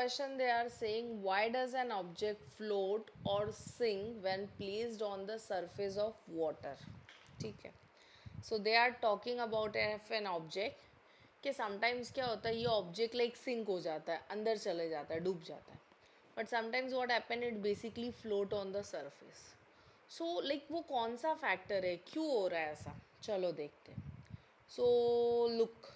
question they are saying, why does an object float or sink when placed on the surface of water? ठीक है, so they are talking about an object कि sometimes क्या होता है, ये object like sink हो जाता है, अंदर चले जाता है, डूब जाता है, but sometimes what happen, it basically float on the surface. so like वो कौन सा factor है, क्यों हो रहा है ऐसा, चलो देखते हैं. so look,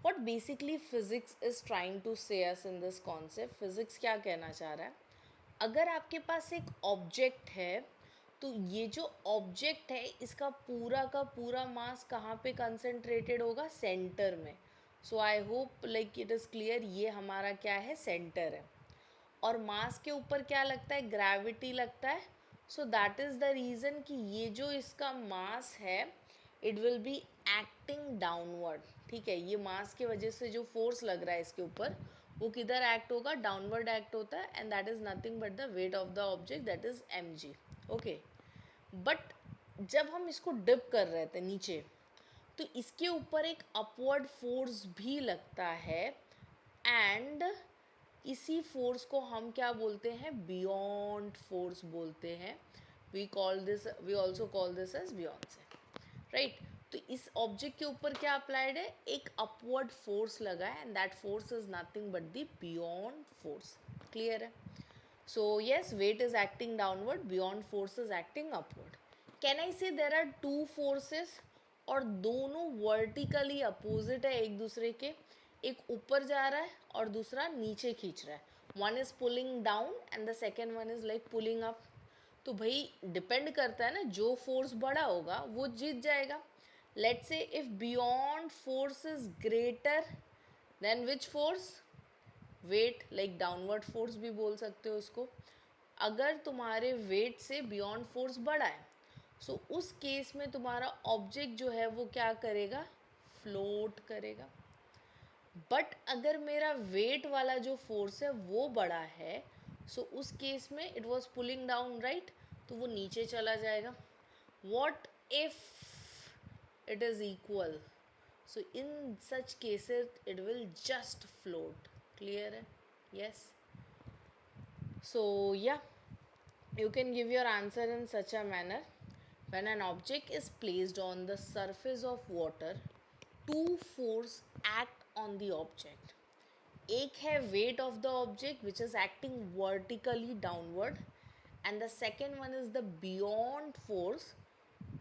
what basically physics is trying to say us in this concept. physics क्या कहना चाह रहा है, अगर आपके पास एक ऑब्जेक्ट है तो ये जो ऑब्जेक्ट है इसका पूरा का पूरा मास कहाँ पे कंसंट्रेटेड होगा, सेंटर में. So I hope like it is clear, ये हमारा क्या है, सेंटर है. और मास के ऊपर क्या लगता है, ग्रेविटी लगता है. So that is the reason कि ये जो इसका मास है it will be acting downward. ठीक है, ये मास के वजह से जो फोर्स लग रहा है इसके ऊपर वो किधर एक्ट होगा, डाउनवर्ड एक्ट होता है. And that is nothing but the weight of the object, that is mg. Okay, but जब हम इसको डिप कर रहे थे नीचे तो इसके ऊपर एक अपवर्ड फोर्स भी लगता है. एंड इसी फोर्स को हम क्या बोलते हैं, बियॉन्ड फोर्स बोलते हैं. We also call this as buoyancy, right. तो इस ऑब्जेक्ट के ऊपर क्या अप्लाइड है, एक अपवर्ड फोर्स लगा है and that force is nothing but the buoyant force. Clear है. So yes, weight is acting downward, buoyant force is acting upward. Can I say there are two forces और दोनों vertically opposite है एक दूसरे के. एक ऊपर जा रहा है और दूसरा नीचे खींच रहा है. One is pulling down and the second one is like pulling up. तो भाई डिपेंड करता है ना, जो फोर्स बड़ा होगा वो जीत जाएगा. Let's say if buoyant force is greater than which force, weight, like downward force भी बोल सकते हो उसको. अगर तुम्हारे वेट से बियॉन्ड फोर्स बड़ा है सो उस केस में तुम्हारा ऑब्जेक्ट जो है वो क्या करेगा, फ्लोट करेगा. बट अगर मेरा वेट वाला जो फोर्स है वो बड़ा है सो उस केस में it was pulling down, right, तो वो नीचे चला जाएगा. What if it is equal, so in such cases it will just float. Clear है. yes. so yeah, you can give your answer in such a manner. When an object is placed on the surface of water, two force act on the object. एक है weight of the object which is acting vertically downward and the second one is the beyond force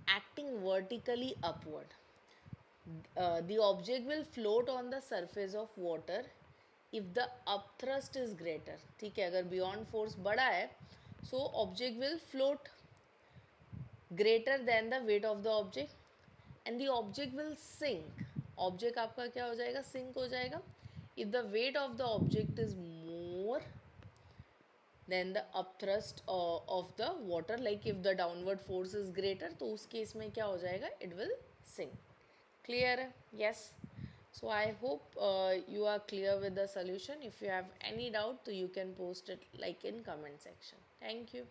acting vertically upward. The object will float on the surface of water if the upthrust is greater. ठीक है, अगर beyond force बड़ा है so object will float greater than the weight of the object and the object will sink. object आपका क्या हो जाएगा, sink हो जाएगा if the weight of the object is more than the upthrust of the water. like if the downward force is greater तो उस case में क्या हो जाएगा, it will sink. clear है. yes. so I hope you are clear with the solution. if you have any doubt so you can post it like in comment section. thank you.